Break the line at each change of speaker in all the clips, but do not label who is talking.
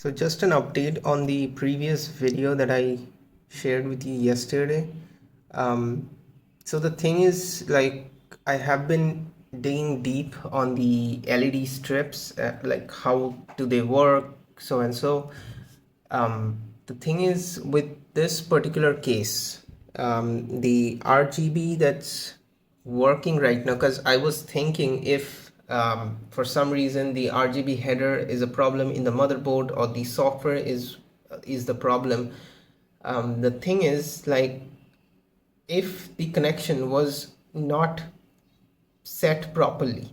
So just an update on the previous video that I shared with you yesterday. So the thing is, like, I have been digging deep on the LED strips, like how do they work, so and so. The thing is, with this particular case, the RGB that's working right now, because I was thinking if for some reason the RGB header is a problem in the motherboard or the software is the problem. The thing is, like, if the connection was not set properly,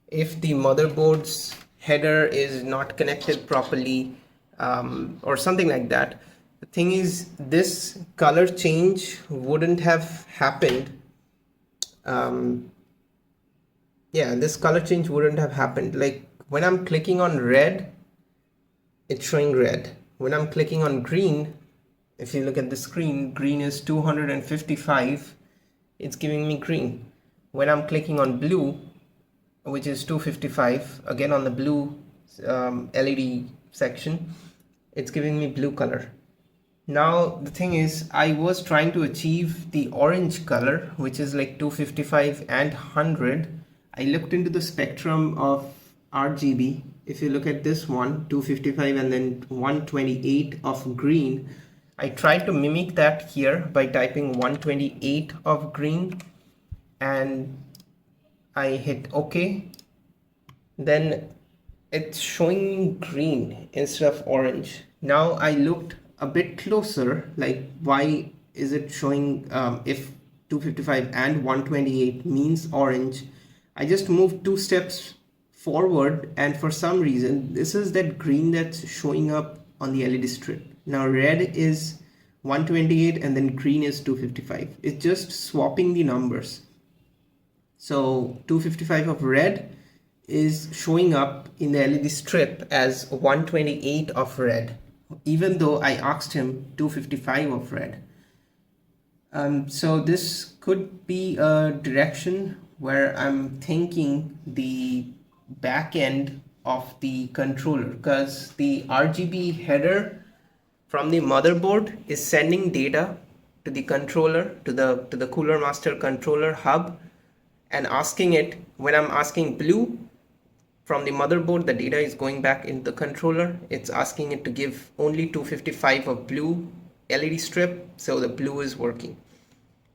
if the motherboard's header is not connected properly, or something like that, the thing is this color change wouldn't have happened. Yeah, this color change wouldn't have happened. Like, when I'm clicking on red, it's showing red. When I'm clicking on green, if you look at the screen, green is 255, it's giving me green. When I'm clicking on blue, which is 255, again on the blue LED section, it's giving me blue color. Now the thing is, I was trying to achieve the orange color, which is like 255 and 100. I looked into the spectrum of RGB. If you look at this one, 255 and then 128 of green, I tried to mimic that here by typing 128 of green and I hit OK. Then it's showing green instead of orange. Now I looked a bit closer, like, why is it showing if 255 and 128 means orange? I just moved 2 steps forward, and for some reason this is that green that's showing up on the LED strip. Now red is 128 and then green is 255. It's just swapping the numbers. So 255 of red is showing up in the LED strip as 128 of red, even though I asked him 255 of red. So this could be a direction where I'm thinking the back end of the controller, because the RGB header from the motherboard is sending data to the controller, to the Cooler Master controller hub, and asking it, when I'm asking blue from the motherboard, the data is going back in the controller. It's asking it to give only 255 of blue LED strip, so the blue is working.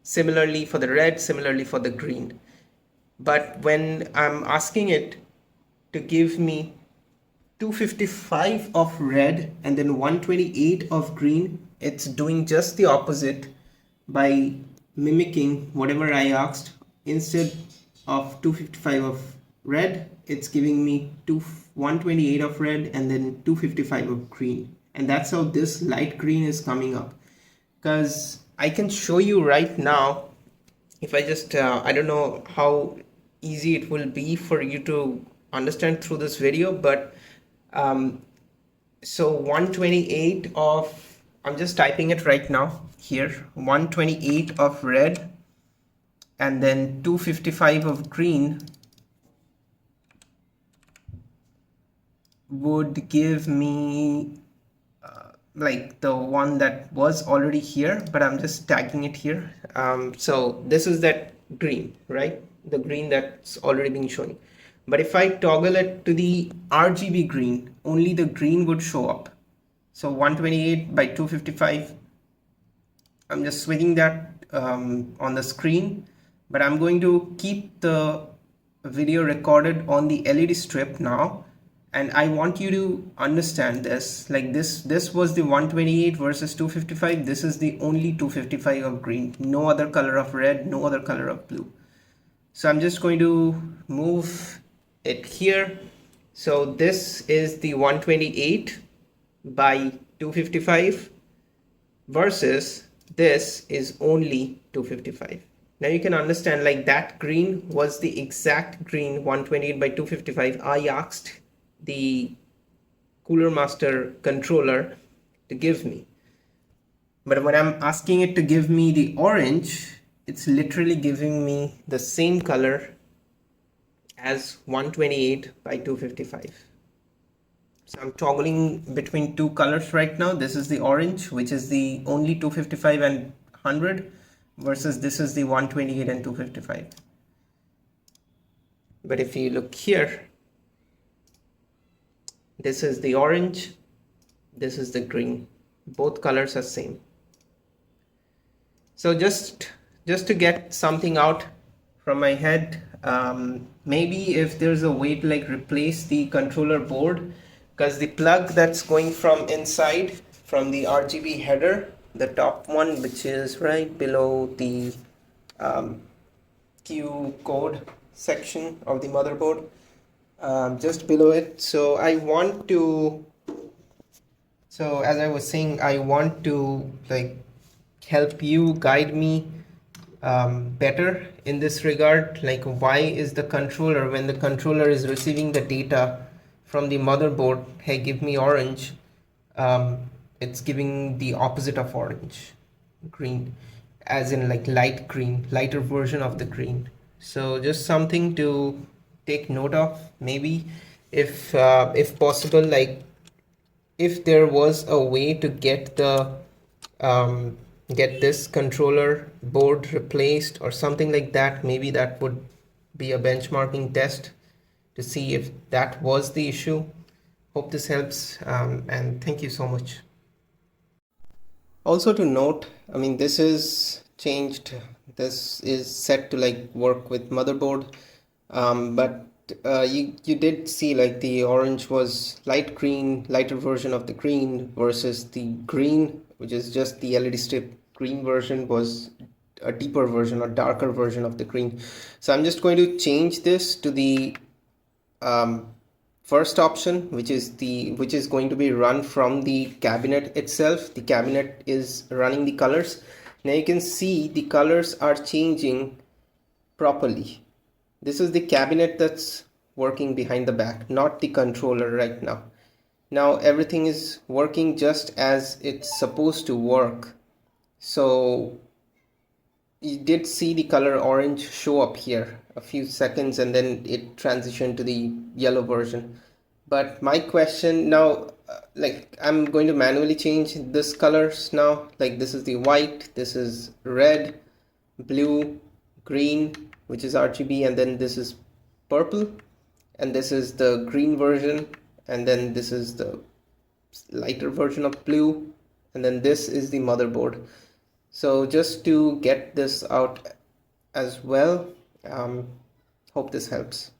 Similarly for the red, similarly for the green. But when I'm asking it to give me 255 of red and then 128 of green, it's doing just the opposite by mimicking whatever I asked. Instead of 255 of red, it's giving me 128 of red and then 255 of green. And that's how this light green is coming up. Because I can show you right now, if I just I don't know how easy it will be for you to understand through this video, but so 128 of, I'm just typing it right now here, 128 of red and then 255 of green would give me like the one that was already here, but I'm just tagging it here. So this is that green, right? The green that's already been showing. But if I toggle it to the RGB green, only the green would show up. So 128 by 255, I'm just switching that on the screen, but I'm going to keep the video recorded on the LED strip now. And I want you to understand this, like this was the 128 versus 255. This is the only 255 of green, no other color of red, no other color of blue. So I'm just going to move it here. So this is the 128 by 255 versus this is only 255. Now you can understand, like, that green was the exact green 128 by 255 I asked the Cooler Master controller to give me. But when I'm asking it to give me the orange, it's literally giving me the same color as 128 by 255. So I'm toggling between two colors right now. This is the orange, which is the only 255 and 100, versus this is the 128 and 255. But if you look here, this is the orange, this is the green. Both colors are same. So just to get something out from my head, maybe if there's a way to like replace the controller board, because the plug that's going from inside from the RGB header, the top one, which is right below the Q code section of the motherboard, just below it. So as I was saying, I want to like help you guide me better in this regard. Like, why is the controller, when the controller is receiving the data from the motherboard, hey, give me orange, it's giving the opposite of orange, green, as in like light green, lighter version of the green. So just something to take note of. Maybe if possible, like if there was a way to get the get this controller board replaced or something like that, maybe that would be a benchmarking test to see if that was the issue. Hope this helps, and thank you so much. Also to note, I mean, this is changed, this is set to like work with motherboard, but you did see like the orange was light green, lighter version of the green, versus the green, which is just the LED strip green version, was a deeper version or darker version of the green. So I'm just going to change this to the first option, which is going to be run from the cabinet itself. The cabinet is running the colors. Now you can see the colors are changing properly. This is the cabinet that's working behind the back, not the controller right now. Now everything is working just as it's supposed to work. So you did see the color orange show up here a few seconds, and then it transitioned to the yellow version. But my question now, like I'm going to manually change this colors now. Like this is the white, this is red, blue, green, which is RGB, and then this is purple, and this is the green version, and then this is the lighter version of blue, and then this is the motherboard. So just to get this out as well, hope this helps.